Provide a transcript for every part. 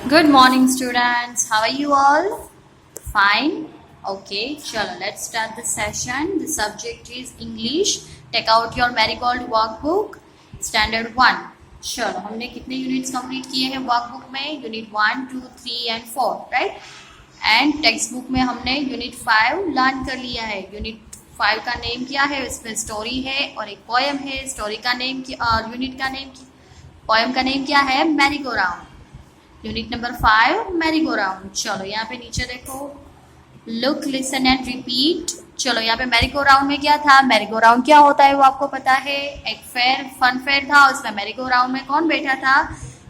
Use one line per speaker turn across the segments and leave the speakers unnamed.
Good morning, students. How are you all? Fine. Okay, chalo, let's start the session. The subject is English. Take out your Marigold workbook, Standard 1. चलो, हमने कितने units complete किए हैं workbook में? Unit 1, 2, 3 and 4, right? And text book में हमने unit 5 learn कर लिया है. यूनिट 5 का नेम क्या है? इसमें स्टोरी है और एक पोएम है. स्टोरी का नेम और यूनिट का नेम, पोएम का नेम क्या है? Mary go round. Unit number 5 Mary go round. चलो यहाँ पे नीचे देखो, लुक, लिसन एंड रिपीट. चलो यहाँ पे मैरी गो राउंड में क्या था? मैरी गो राउंड क्या होता है वो आपको पता है. एक फेयर, फन फेयर था. उसमें मैरी गो राउंड में कौन बैठा था?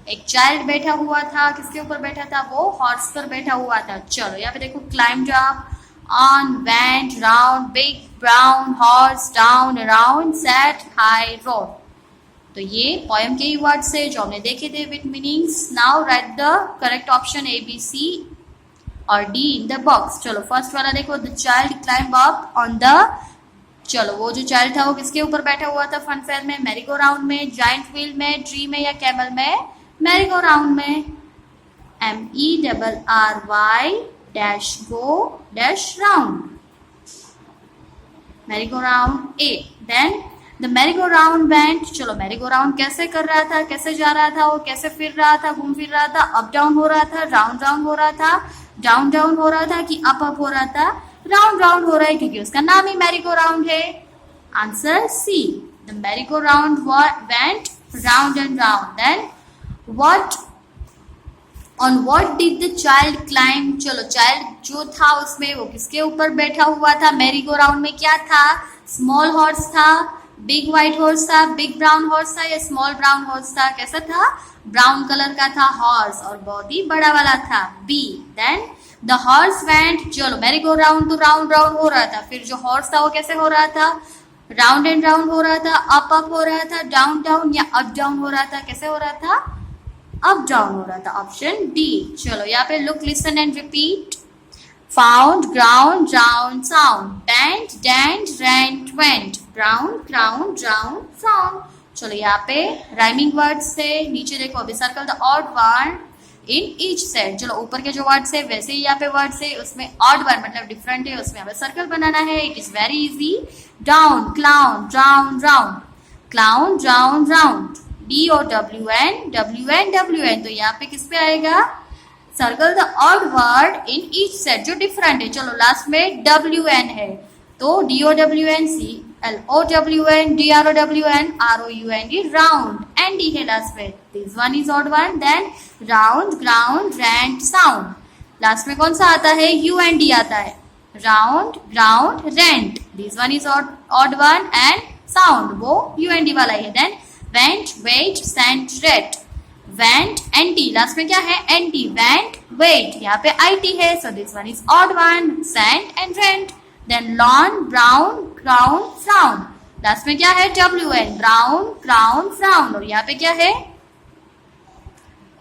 एक चाइल्ड बैठा हुआ था. किसके ऊपर बैठा था? वो हॉर्स पर बैठा हुआ था. चलो यहाँ पे देखो, climbed up, on, went, round, big brown horse, down, around, sat, high, road. तो ये पोएम के ही वर्ड्स है जो हमने देखे थे with meanings. Now write the correct option A, B, C और डी इन द बॉक्स. चलो फर्स्ट वाला देखो, the child climb up on the. चलो वो जो चाइल्ड था वो किसके ऊपर बैठा हुआ था फन फेयर में? मैरी गो राउंड में. जाइंट व्हील में, ट्री में या कैमल में? मैरी गो राउंड में. MERRY dash go dash round. Merry go round A. Then the merry go round went. चलो मैरी गो राउंड कैसे कर रहा था? कैसे जा रहा था? वो कैसे फिर रहा था? घूम फिर रहा था? अप डाउन हो रहा था? राउंड राउंड हो रहा था? डाउन डाउन हो रहा था कि अप अप हो रहा था? राउंड राउंड हो रहा है क्योंकि उसका नाम ही मैरी गो राउंड है. Answer C, the merry go round went round and round. Then what, on what did the child climb. चलो चाइल्ड जो था उसमें वो किसके ऊपर बैठा हुआ था? मैरी गो राउंड में क्या था? स्मॉल हॉर्स था, बिग व्हाइट हॉर्स था, बिग ब्राउन हॉर्स था या स्मॉल ब्राउन हॉर्स था? कैसा था? ब्राउन कलर का था हॉर्स और बहुत ही बड़ा वाला था. B. Then the horse went. चलो मैरी गो राउंड तो राउंड राउंड हो रहा था, फिर जो हॉर्स था वो कैसे हो रहा था? राउंड एंड राउंड हो रहा था, अप अप हो रहा था, डाउन डाउन या अप डाउन हो रहा था? कैसे हो रहा था? अप डाउन हो रहा था. Option D. चलो यहाँ पे look, listen and repeat. Found, ground, round, sound. Bent, dent, rent, went. Brown, crown, drown, found. चलो यहाँ पे राइमिंग वर्ड्स से नीचे देखो, अभी circle the odd word in each set. चलो ऊपर के जो वर्ड्स है वैसे ही यहाँ पे वर्ड्स है, उसमें ऑड वर्ड मतलब डिफरेंट है, उसमें हमें सर्कल बनाना है. It is very easy. Down, clown, drown, round. Clown, drown, round. DOWN, WN, WN. तो यहाँ पे किस पे आएगा? Circle the odd word in each set जो डिफरेंट है. चलो लास्ट में WN है तो DOWN, CLOWN, DROWN, ROUND, round. ND है लास्ट में. This one is odd one. Then round, ground, rent, sound. Last में कौन सा आता है? UND आता है. Round, ground, rent. This one is odd one and sound वो UND वाला है. Then went, wait, sent, rent. Went, NT. Last में क्या है? NT. Went, wait. यहाँ पे IT है so this one is odd one. Sent and rent. Then lawn, brown, crown, frown. Last में क्या है? WN. Round, crown, frown. और यहाँ पे क्या है?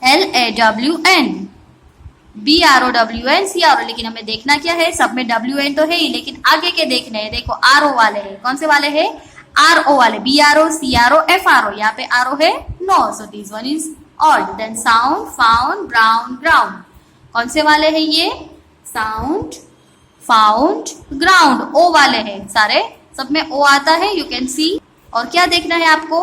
LAWN, BROWN, CRO. लेकिन हमें देखना क्या है? सब में WN तो है ही, लेकिन आगे के देखने हैं. देखो RO वाले हैं. कौन से वाले हैं? RO वाले. BRO, CRO, FRO. यहाँ पे RO है? No. So this one is odd. Then sound, found, brown, ground. कौन से वाले हैं ये? Sound, found, ground. O वाले हैं सारे, सब में O आता है, यू कैन सी. और क्या देखना है आपको?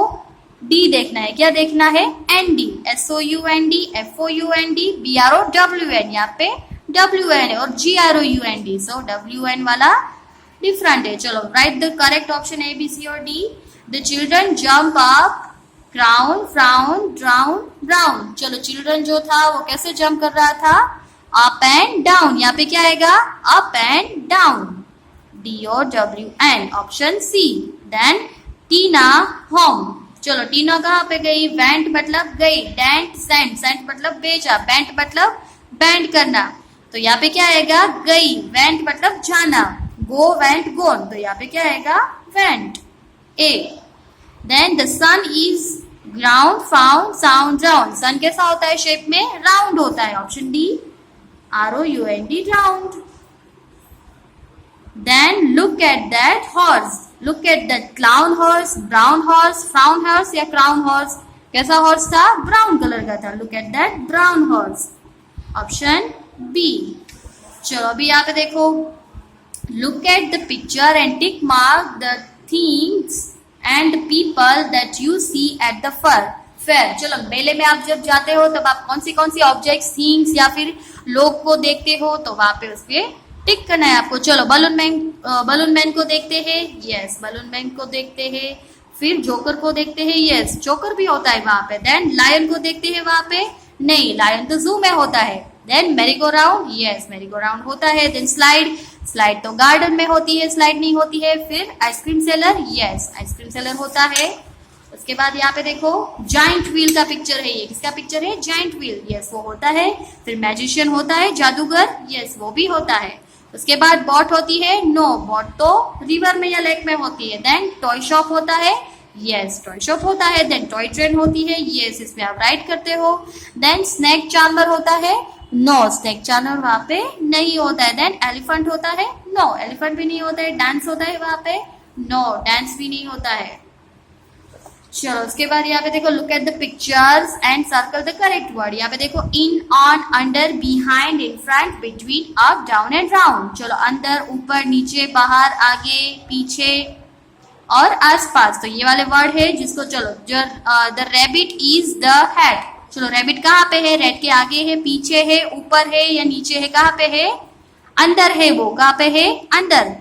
D देखना है. क्या देखना है? ND, SOUND, FOUND, BROWN. यहाँ पे WN है और GROUND. सो WN वाला डिफरेंट है. चलो write the correct option A, B, C और D. The children jump up, crown, frown, drown, brown. चलो चिल्ड्रन जो था वो कैसे जंप कर रहा था? Up and down. यहाँ पे क्या आएगा? Up and down. DOWN. Option C. Then Tina home. चलो टीना कहाँ पे गई? वेंट मतलब गई. डेंट, सेंट, सेंट मतलब बेचा. बेंट मतलब बैंड करना. तो यहाँ पे क्या आएगा? गई. वेंट मतलब जाना. Go, went, gone. तो यहाँ पे क्या आएगा? Went. A. Then the sun is ground, found, sound, round. Sun कैसा होता है शेप में? राउंड होता है. Option D, ROUND, round. Then look at that horse. Look at that clown horse, brown horse, frown horse या crown horse. कैसा horse था? Brown colour का था. Look at that brown horse. Option B. चलो अभी यहाँ पे देखो, look at the picture and tick mark the things and people that you see at the fair. चलो मेले में आप जब जाते हो तब आप कौन सी ऑब्जेक्ट्स, थिंग्स या फिर लोग को देखते हो, तो वहां पे उस पे टिक करना है आपको। चलो बलून मैन को देखते हैं, यस बलून मैन को देखते हैं। फिर जोकर को देखते हैं, यस जोकर भी होता है वहां पे। देन लायन को देखते हैं वहां पे, नहीं लायन तो जू में होता है। देन मेरी गो राउंड, यस मेरी गो राउंड होता है। देन स्लाइड तो गार्डन में होती है, स्लाइड नहीं होती है। फिर ice cream seller, yes ice cream seller होता है। उसके बाद यहाँ पे देखो जाइंट व्हील का पिक्चर है, ये किसका पिक्चर है, जाइंट व्हील, यस वो होता है। फिर मैजिशियन होता है, जादूगर, यस वो भी होता है। उसके बाद बोट होती है, नो बोट तो रिवर में या लेक में होती है। देन टॉय शॉप होता है, यस टॉय शॉप होता है। देन टॉय ट्रेन होती है, यस इसमें आप राइड करते हो। देन स्नैक चार्मर होता है, नो स्नैक चार्मर वहां पे नहीं होता है। देन एलिफेंट होता है, नो एलिफेंट भी नहीं होता है। डांस होता है वहां पे, नो डांस भी नहीं होता है। चलो उसके बाद यहाँ पे देखो, look at the pictures and circle the correct word. यहाँ पे देखो in, on, under, behind, in front, between, up, down and round. चलो अंदर, ऊपर, नीचे, बाहर, आगे, पीछे और आसपास, तो ये वाले वर्ड है जिसको, चलो the rabbit is the head. चलो रैबिट कहाँ पे है, रेड के आगे है, पीछे है, ऊपर है या नीचे है, कहाँ पे है, अंदर है। वो कहाँ पे है, अंदर,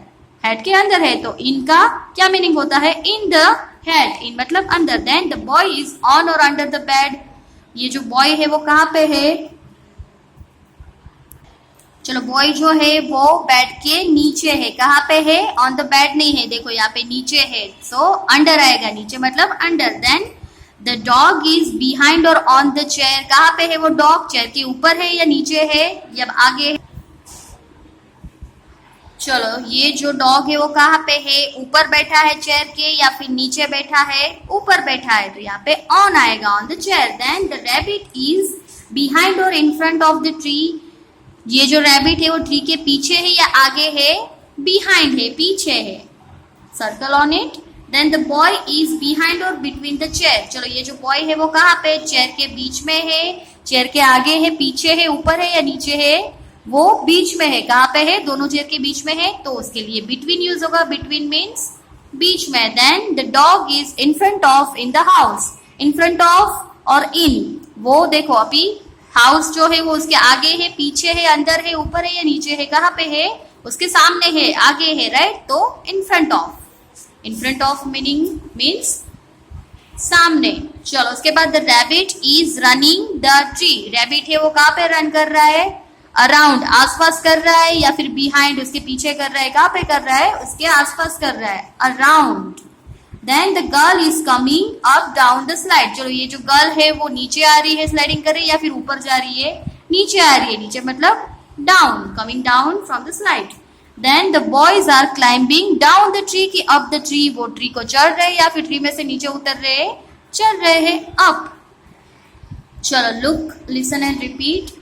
हेड के अंदर है। तो इनका क्या मीनिंग होता है, इन द हेड, इन मतलब अंदर। Then the boy is on or under the bed. ये जो बॉय है वो कहाँ पे है, चलो बॉय जो है वो बेड के नीचे है, कहाँ पे है, ऑन द बेड नहीं है, देखो यहाँ पे नीचे है, सो अंडर आएगा, नीचे मतलब under. Then the dog is behind or on the chair, कहाँ पे है वो डॉग, चेयर के ऊपर है या नीचे है या आगे है। चलो ये जो डॉग है वो कहाँ पे है, ऊपर बैठा है चेयर के या फिर नीचे बैठा है, ऊपर बैठा है, तो यहाँ पे ऑन आएगा, on the chair. Then the rabbit is behind और in front of the tree. ये जो रैबिट है वो ट्री के पीछे है या आगे है, बिहाइंड है, पीछे है, circle on it. Then the boy is behind or between the chair. चलो ये जो बॉय है वो कहाँ पे, चेयर के बीच में है, चेयर के आगे है, पीछे है, ऊपर है या नीचे है, वो बीच में है, कहाँ पे है, दोनों चेयर के बीच में है, तो उसके लिए बिटवीन यूज होगा, बिटवीन मीन्स बीच में। Then the dog is in front of in the house. In front of or in, वो देखो अभी हाउस जो है वो उसके आगे है, पीछे है, अंदर है, ऊपर है या नीचे है, कहाँ पे है, उसके सामने है, आगे है, राइट, तो इन front of. In front of meaning means सामने। चलो उसके बाद the rabbit is running the tree. Rabbit है वो कहाँ पे रन कर रहा है, अराउंड, आसपास कर रहा है या फिर बिहाइंड, उसके पीछे कर रहा है, कहाँ पे कर रहा है, उसके आसपास कर रहा है, around. Then the girl is coming up down the slide. चलो ये जो गर्ल है वो नीचे आ रही है, स्लाइडिंग कर रही है, या फिर ऊपर जा रही है, नीचे आ रही है, नीचे मतलब down, coming down from the slide. Then the boys are climbing down the tree, की अप द ट्री, वो ट्री को चढ़ रहे या फिर ट्री में से नीचे उतर रहे, चल रहे हैं अप। चलो लुक, लिसन एंड रिपीट।